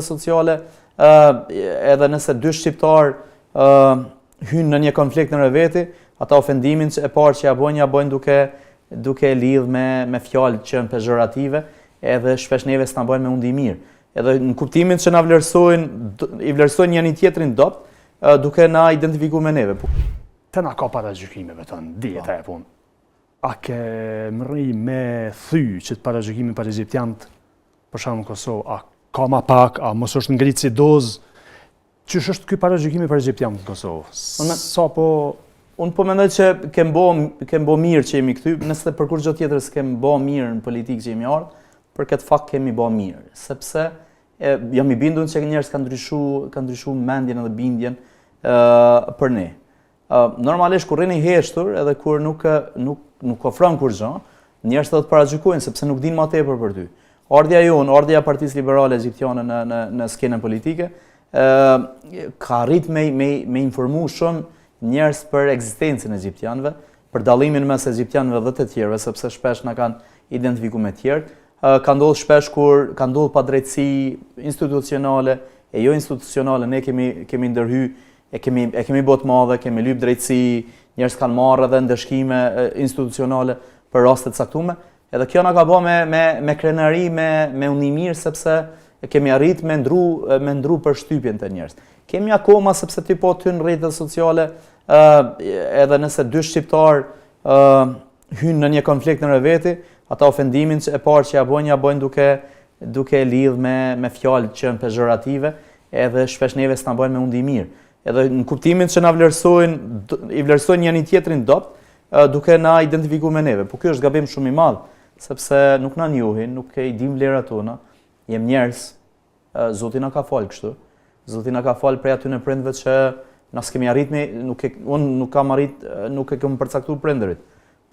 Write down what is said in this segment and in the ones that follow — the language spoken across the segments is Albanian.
sociale, edhe nëse dy shqiptar hynë në një konflikt në veti, ata ofendimin e parë që ja bojnë duke lidh me fjalë që janë pejorative, edhe shpesh neve s'na bojnë me undi mirë. Edhe në kuptimin që na i vlerësojnë njëri tjetrin dop, duke na identifikuar me neve. Te na ka paragjykimeve tonë, dihet e punë. A ke mri me thy që të paragjykimin për egjiptianët, për shembull në Kosovë, a ka ma pak, a mos është ngritë si dozë? Qysh është ky paragjykimi për egjiptianët në Kosovë? Unë po mendoj që kem bo mirë që jemi këty, nëse për kur gjë tjetër s'kem bo mirë në politikë që jemi ardhur, për këtë fakt kemi bo mirë, sepse jam i bindur që njerëz kanë ndryshuar mendjen edhe bindjen për ne. Normalisht kur rrini heshtur edhe kur nuk ofron kur gjë, njerëz do të paragjykojnë sepse nuk dinë më tepër për ty. Ardhja jonë, ardhja e Partisë Liberale Egjiptiane në skenën politike, ka arrit me informu shumë njerëz për ekzistencën e egjiptianëve, për dallimin mes egjiptianëve dhe të tjerëve, sepse shpesh na kanë identifikuar me të tjerë. Ka ndodhur shpesh kur ka ndodhur padrejtësi institucionale e jo institucionale, ne kemi ndërhy, e kemi bot madhe, kemi lyp drejtësi, njerëz kanë marrë edhe ndëshkime institucionale për raste të caktuara. Edhe kjo na ka bë me krenari, me unimir, sepse kemi arrit me ndru përshtypjen të njerëz. Kemi akoma, sepse ti po ty në rrjetet sociale, edhe nëse dy shqiptar hynë në një konflikt në veti, ata ofendimin e parë që ja bojnë duke lidh me fjalë që janë pejorative, edhe shpesh neve s'na bojnë me undi mirë. Edhe në kuptimin që i vlerësojnë njëri tjetrin dop, duke na identifikuar me neve. Po ky është gabim shumë i madh, sepse nuk na njohin, nuk e dim vlerat tona, jem njerëz, Zoti na ka fal kështu. Zoti na ka fal prej aty në prindve që na s'kemi arrit unë nuk e kam përcaktuar prindërit.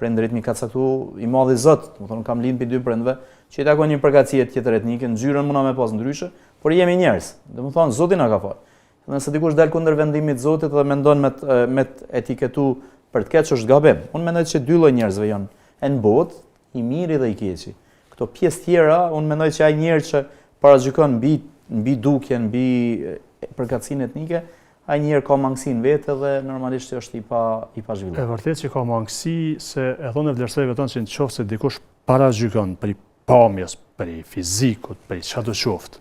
Prindërit mi ka caktuar i madhi Zot, do të thonë kam lind mbi dy prindve, që i takon një përgatësie tjetër etnike, ngjyrën mund na me pas ndryshe, por jemi njerëz. Do të thonë Zoti na ka fal. Nëse dikush dal kundër vendimit të Zotit dhe mendon me etiketu për të keq, është gabim. Unë mendoj që dy lloj njerëzve janë në botë, i miri dhe i keqi. Këto pjesë tjera, unë mendoj që ai njerëz që paragjykon mbi dukjen, mbi përkatësinë etnike, ai njerëz ka mangësinë vetë dhe normalisht është i pa zhvilluar. E vërtet që ka mangësi, se e thonë vlerësojve tonë që nëse dikush paragjykon për pamjes, për fizikut, për çfarë do qoftë,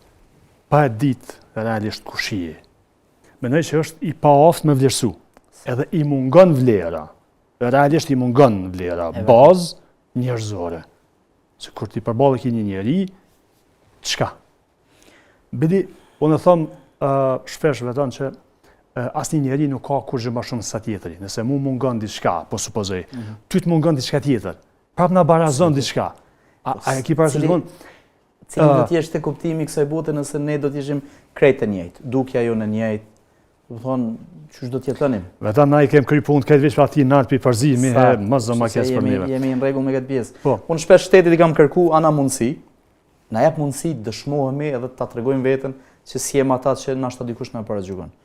pa e ditë realisht kush je. Mendoj që është i paaft me vlerësu. Edhe i mungon vlera. Realisht i mungon vlera, bazë njerëzore. Se kur ti përballet një njeri, çka? Bidi, unë them shpesh veton që asnjë njeri nuk ka kurrë më shumë se tjetri. Nëse mu mungon diçka, po supozoj, ty të mungon diçka tjetër. Prap na barazon diçka. A e ke parasysh? Cili do të jesh te kuptimi i kësaj bote nëse ne do të ishim krejt të njëjtë, dukja jonë e njëjtë. Do thonë, çush do të jetonim? Vetë na i kem kry punë këtë veç aty nart pi përzimi, mos do ma kesh për neve. Jemi në rregull me këtë pjesë. Unë shpesh shtetit i kam kërku ana mundësi, na jep mundësi të dëshmohemi edhe ta tregojmë veten që si jemi ata që nashta dikush na paragjykon.